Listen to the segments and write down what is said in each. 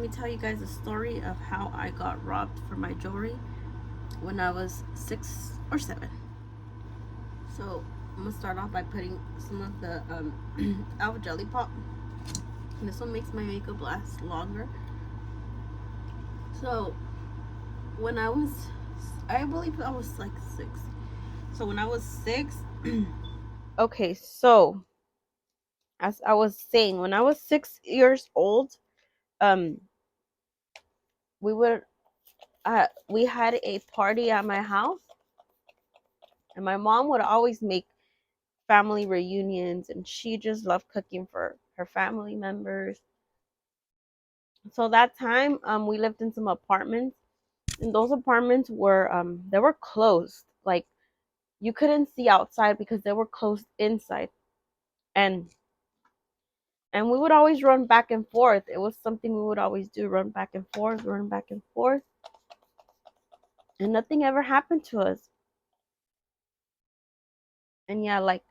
me tell you guys a story of how I got robbed for my jewelry when I was 6 or 7. So I'm gonna start off by putting some of the Alpha Jelly Pop. And this one makes my makeup last longer. So when I believe I was like 6. So when I was 6, okay, so as I was saying, when I was 6 years old, um, we were we had a party at my house, and my mom would always make family reunions, and she just loved cooking for her family members. So that time, we lived in some apartments, and those apartments were they were closed. Like you couldn't see outside because they were closed inside, and we would always run back and forth. It was something we would always do: run back and forth, run back and forth, and nothing ever happened to us. And yeah, like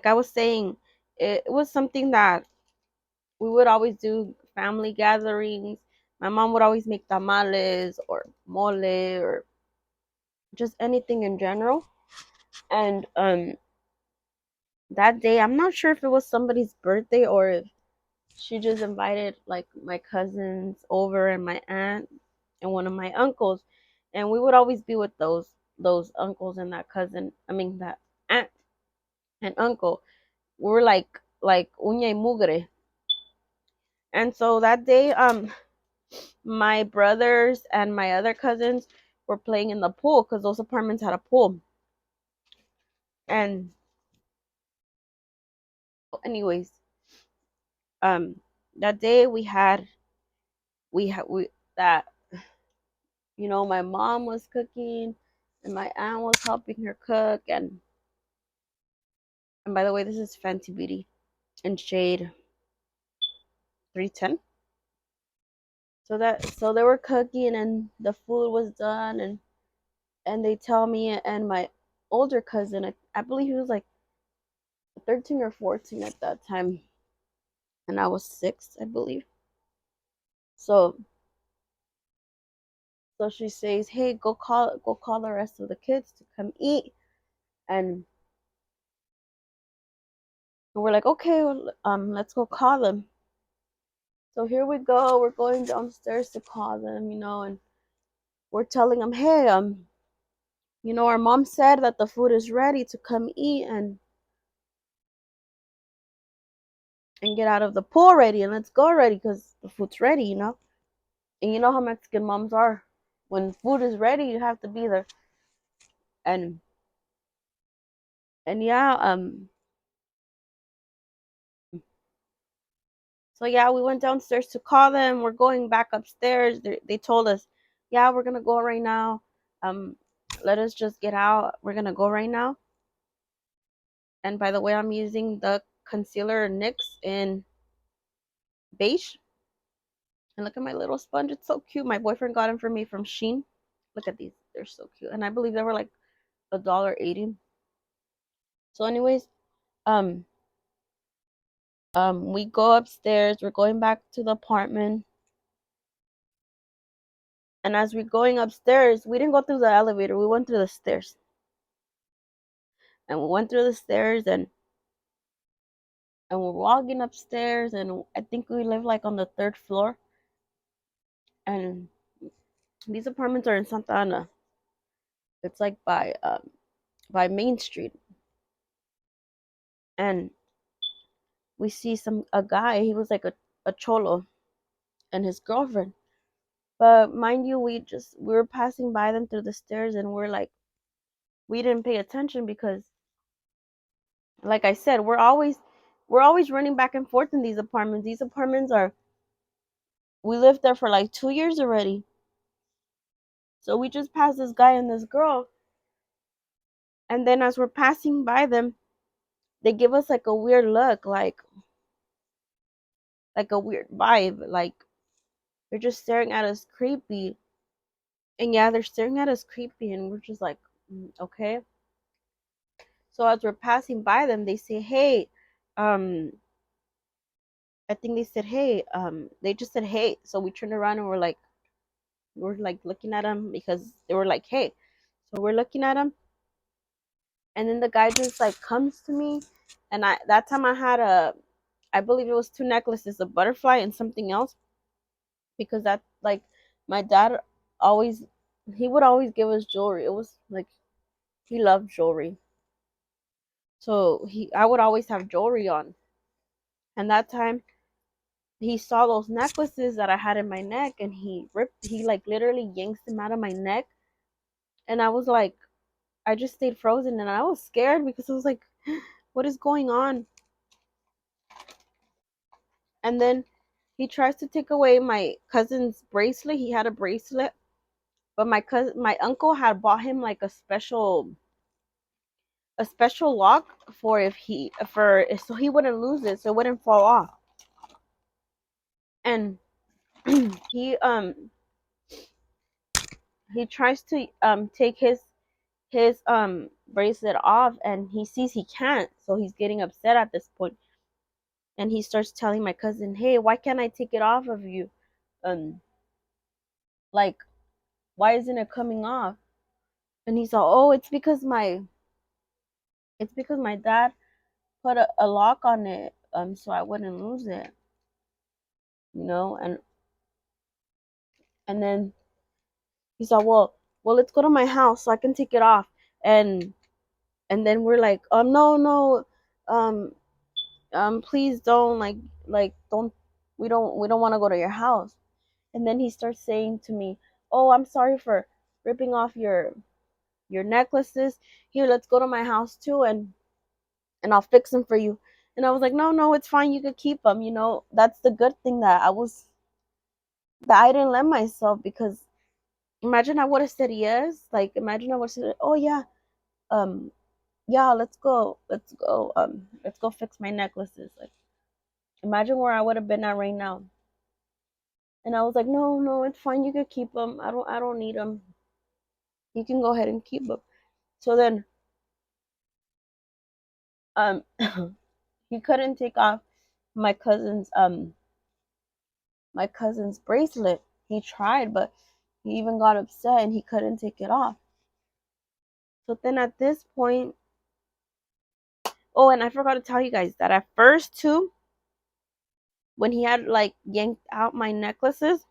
I was saying, it was something that we would always do family gatherings. My mom would always make tamales or mole or just anything in general. And that day, I'm not sure if it was somebody's birthday or if she just invited like my cousins over and my aunt and one of my uncles, and we would always be with those uncles and that cousin. I mean that aunt and uncle. We were like uña y mugre. And so that day, my brothers and my other cousins were playing in the pool because those apartments had a pool. And anyways, um, that day we that my mom was cooking and my aunt was helping her cook, and by the way, this is Fenty Beauty in shade 310. So they were cooking and the food was done, and they tell me and my older cousin, I believe he was like 13 or 14 at that time, and I was 6, I believe. So she says, "Hey, go call the rest of the kids to come eat." And we're like, "Okay, well, let's go call them." So here we go. We're going downstairs to call them, and we're telling them, "Hey, our mom said that the food is ready to come eat and get out of the pool already, and let's go already because the food's ready." And you know how Mexican moms are. When food is ready, you have to be there. And yeah, so yeah, we went downstairs to call them. We're going back upstairs. They told us, "Yeah, we're gonna go right now. Um, let us just get out. We're gonna go right now." And by the way, I'm using the concealer NYX in beige. And look at my little sponge. It's so cute. My boyfriend got them for me from Shein. Look at these. They're so cute. And I believe they were like $1.80. So anyways, um, we go upstairs. We're going back to the apartment. And as we're going upstairs, we didn't go through the elevator. We went through the stairs. And we went through the stairs, and we're walking upstairs, and I think we live like on the 3rd floor. And these apartments are in Santa Ana. It's like by Main Street. And we see a guy. He was like a cholo and his girlfriend. But mind you, we were passing by them through the stairs, and we're like, we didn't pay attention because, like I said, we're always running back and forth in these apartments. These apartments are we lived there for like 2 years already. So we just passed this guy and this girl, and then as we're passing by them, they give us like a weird look, like a weird vibe, like they're just staring at us creepy. And yeah, they're staring at us creepy, and we're just like, okay. So as we're passing by them, they say, "Hey, um, I think they said, hey, they just said, hey. So we turned around and we're like looking at him because they were like, hey. So we're looking at him, and then the guy just like comes to me, and that time I had I believe it was two necklaces, a butterfly and something else, because that like my dad always he would always give us jewelry. It was like he loved jewelry, so he I would always have jewelry on, and that time he saw those necklaces that I had in my neck, and he like literally yanks them out of my neck, and I was like, I just stayed frozen, and I was scared because I was like, what is going on? And then he tries to take away my cousin's bracelet. He had a bracelet, but my uncle had bought him like a special lock for if he for so he wouldn't lose it, so it wouldn't fall off. And he he tries to take his bracelet off, and he sees he can't, so he's getting upset at this point, and he starts telling my cousin, hey, why can't I take it off of you? um like, why isn't it coming off? And he's like, oh, it's because my dad put a lock on it, so I wouldn't lose it, and then he's like, well, let's go to my house so I can take it off. and and then we're like, no, no, um please don't, like don't, we don't want to go to your house. And then he starts saying to me, oh, I'm sorry for ripping off your necklaces. Here, let's go to my house too, and I'll fix them for you. And I was like, no, no, it's fine, you could keep them. That's the good thing, that I didn't let myself, because imagine I would have said yes. Like, imagine I would have said, oh yeah, um yeah, let's go fix my necklaces. Like, imagine where I would have been at right now. And I was like, no, no, it's fine, you could keep them. I don't need them. You can go ahead and keep them. So then um he couldn't take off my cousin's bracelet. He tried, but he even got upset and he couldn't take it off. So then at this point, oh, and I forgot to tell you guys that at first too, when he had like yanked out my necklaces,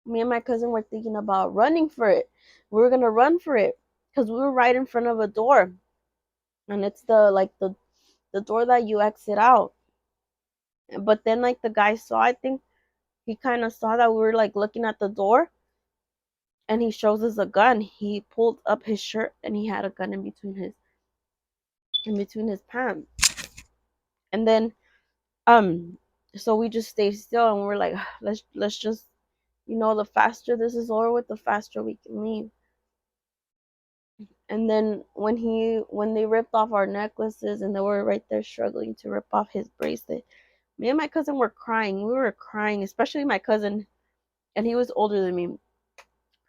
me and my cousin were thinking about running for it. We were gonna run for it because we were right in front of a door, and it's the door that you exit out. But then like the guy saw, I think he kind of saw that we were like looking at the door, and he shows us a gun. He pulled up his shirt and he had a gun in between his pants. And then um so we just stayed still, and we're like, let's just, the faster this is over with, the faster we can leave. And then when they ripped off our necklaces and they were right there struggling to rip off his bracelet, me and my cousin were crying. We were crying, especially my cousin, and he was older than me,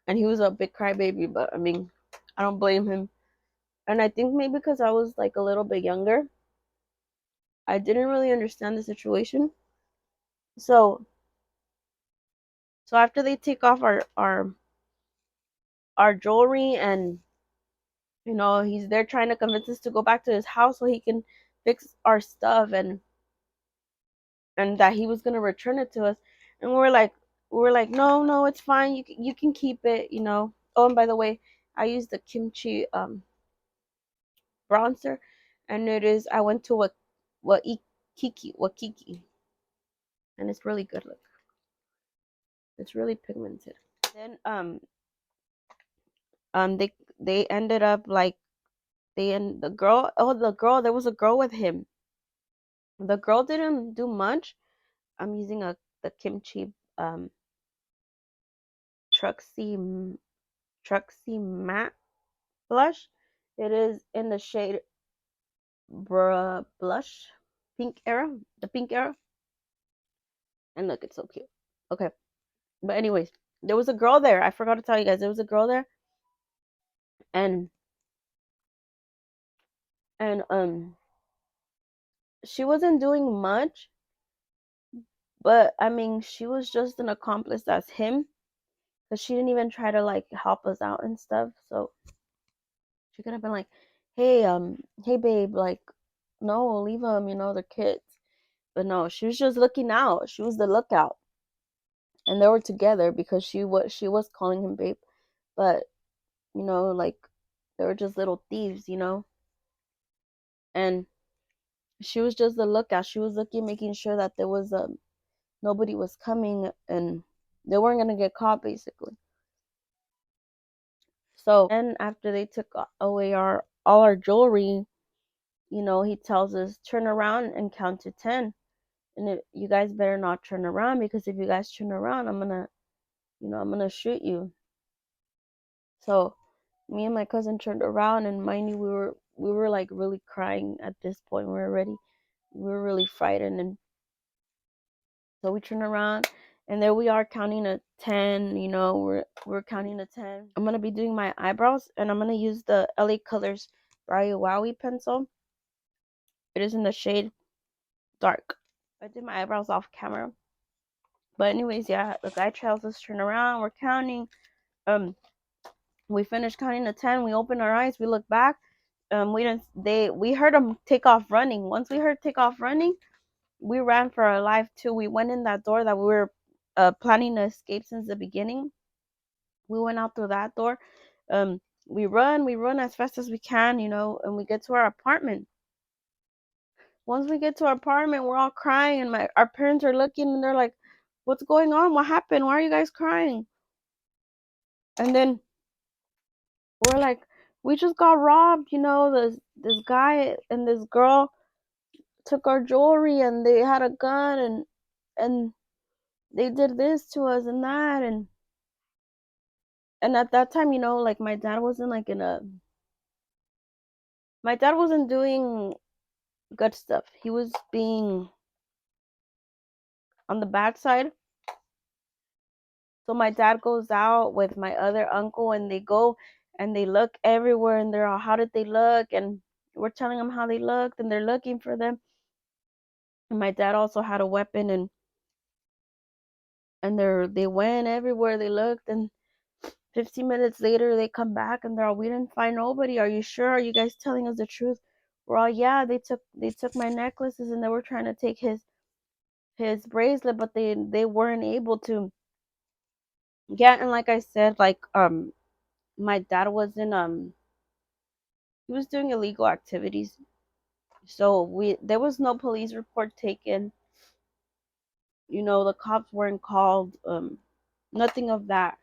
and he was a big crybaby. But I mean, I don't blame him. And I think maybe because I was like a little bit younger, I didn't really understand the situation. So after they take off our jewelry, and he's there trying to convince us to go back to his house so he can fix our stuff, and that he was gonna return it to us. And we were like, no, no, it's fine. You can keep it. Oh, and by the way, I used the kimchi bronzer, and I went to Wakiki, and it's really good. Look, it's really pigmented. Then they ended up like they and the girl, there was a girl with him. The girl didn't do much. I'm using the kimchi Truxie Truxie matte blush. It is in the shade blush, the pink era. And look, it's so cute. Okay, but anyways, there was a girl there. I forgot to tell you guys, there was a girl there, and and she wasn't doing much, But I mean, she was just an accomplice as him, because she didn't even try to like help us out and stuff. So she could have been like, hey, hey babe, like, no, leave them, they're kids. But no, she was just looking out. She was the lookout. And they were together because she was calling him babe. But, like, they were just little thieves. And she was just the lookout. She was looking, making sure that there was nobody was coming and they weren't gonna get caught, basically. So then after they took away all our jewelry, he tells us turn around and count to 10. And you guys better not turn around, because if you guys turn around, I'm gonna shoot you. So me and my cousin turned around, and mind you, we were like really crying at this point. We were really frightened, and so we turned around, and there we are counting to 10. We're counting to 10. I'm gonna be doing my eyebrows, and I'm gonna use the LA Colors Brio Wowie pencil. It is in the shade dark. I did my eyebrows off camera. But anyways, yeah, the guy tells us turn around. We're counting. We finished counting to 10. We opened our eyes. We looked back. We heard them take off running. Once we heard take off running, we ran for our life too. We went in that door that we were planning to escape since the beginning. We went out through that door. We run as fast as we can, and we get to our apartment. Once we get to our apartment, we're all crying, and our parents are looking, and they're like, "What's going on? What happened? Why are you guys crying?" And then we're like, "We just got robbed. This guy and this girl took our jewelry, and they had a gun, and they did this to us and that." And at that time, like my dad wasn't doing good stuff. He was being on the bad side. So my dad goes out with my other uncle, and they go and they look everywhere, and they're all, how did they look? And we're telling them how they looked, and they're looking for them. And my dad also had a weapon, and they went everywhere, they looked, and 15 minutes later they come back, and they're all, we didn't find nobody. Are you sure? Are you guys telling us the truth? We're all, yeah, they took my necklaces, and they were trying to take his bracelet, but they weren't able to get. And like I said, like my dad wasn't he was doing illegal activities. So there was no police report taken. The cops weren't called. Nothing of that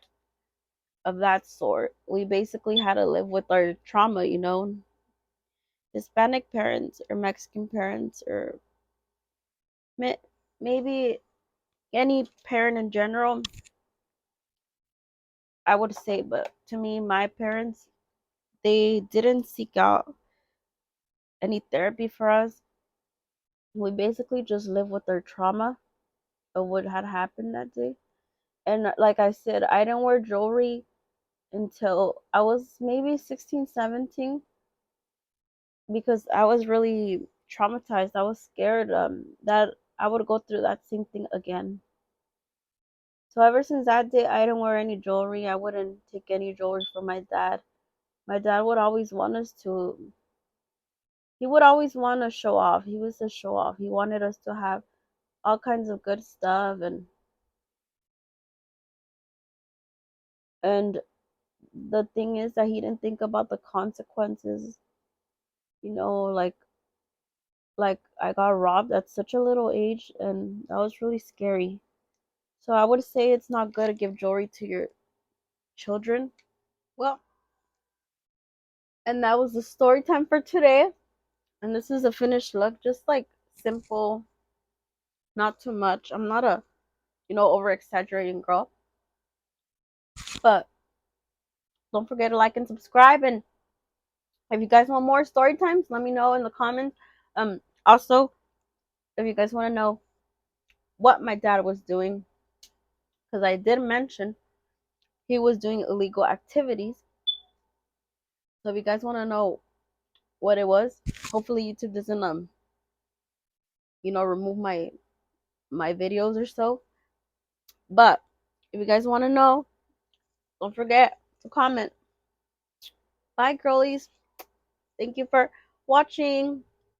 sort. We basically had to live with our trauma. Hispanic parents or Mexican parents, or maybe any parent in general, I would say. But to me, my parents, they didn't seek out any therapy for us. We basically just lived with our trauma of what had happened that day. And like I said, I didn't wear jewelry until I was maybe 16, 17, because I was really traumatized. I was scared that I would go through that same thing again. So ever since that day, I didn't wear any jewelry. I wouldn't take any jewelry from my dad. My dad would always want us to. He would always want to show off. He was a show off. He wanted us to have all kinds of good stuff, and the thing is that he didn't think about the consequences. Like I got robbed at such a little age, and that was really scary. So I would say it's not good to give jewelry to your children. Well, and that was the story time for today. And this is a finished look, just like simple, not too much. I'm not a, over exaggerating girl. But don't forget to like and subscribe. And if you guys want more story times, let me know in the comments. Also, if you guys want to know what my dad was doing, because I did mention he was doing illegal activities. So if you guys want to know what it was, hopefully YouTube doesn't remove my videos or so. But if you guys want to know, don't forget to comment. Bye, girlies. Thank you for watching.